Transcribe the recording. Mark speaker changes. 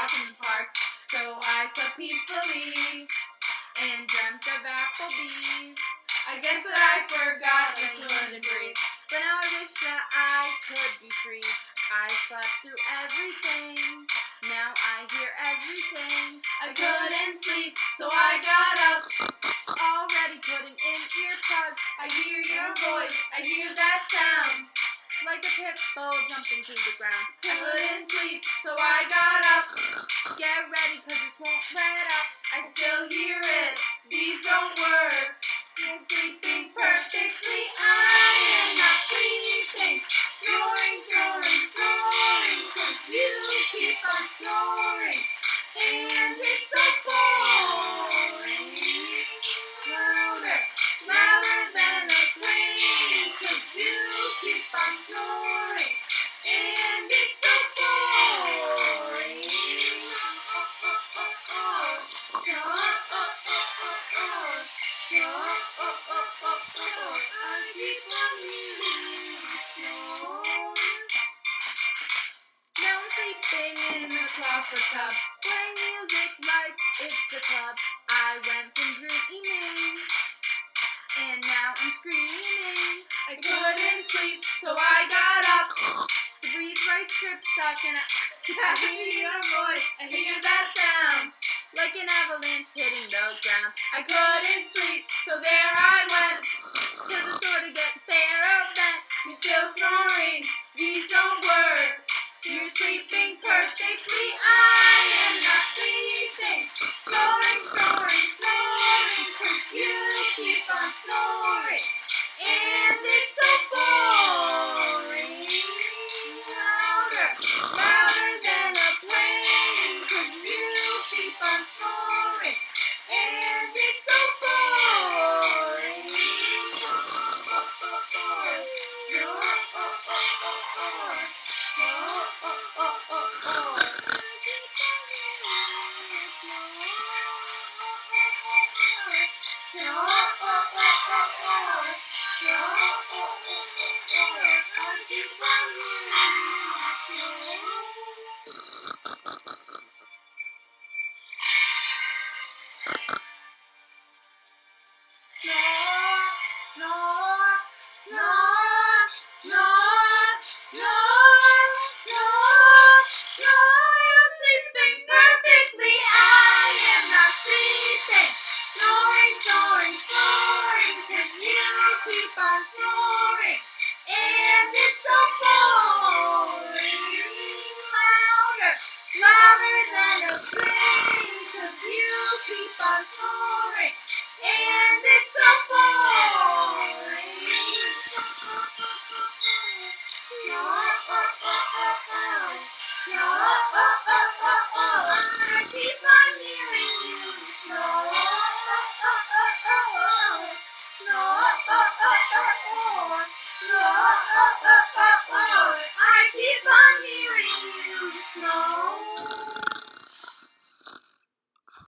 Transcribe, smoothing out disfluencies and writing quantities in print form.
Speaker 1: walk in the park. So I slept peacefully and dreamt of Applebee's. I guess that I forgot I couldn't breathe, but now I wish that I could be free. I slept through everything, now I hear everything. I couldn't sleep, so I got up, already putting in earplugs. I hear your voice, I hear that sound, like a pit bull jumping through the ground. I couldn't sleep, so I got up. Get ready, cause this won't let up. I still hear it, these don't work. You're sleeping perfectly, I am not sleeping. Snoring, snoring, snoring, cause you keep on snoring. And it's so boring. Louder, louder than a plane, cause you keep on snoring. And it's so boring. I keep on hearing you snore. Now I'm sleeping in a closet tub, playing music like it's a club. I went from dreaming, and now I'm screaming. I couldn't sleep, so I got up. The breathe right trip suck, and I hear your voice, I hear that sound, like an avalanche hitting the ground. I couldn't sleep, so there I went to the store to get Therapent. You're still snoring, these don't work. You're sleeping perfectly, I am not sleeping. Snoring, snoring, snoring, cause you keep on snoring. And it's so boring. Louder, louder than a plane, cause you keep on snoring. And it's so boring. Snore.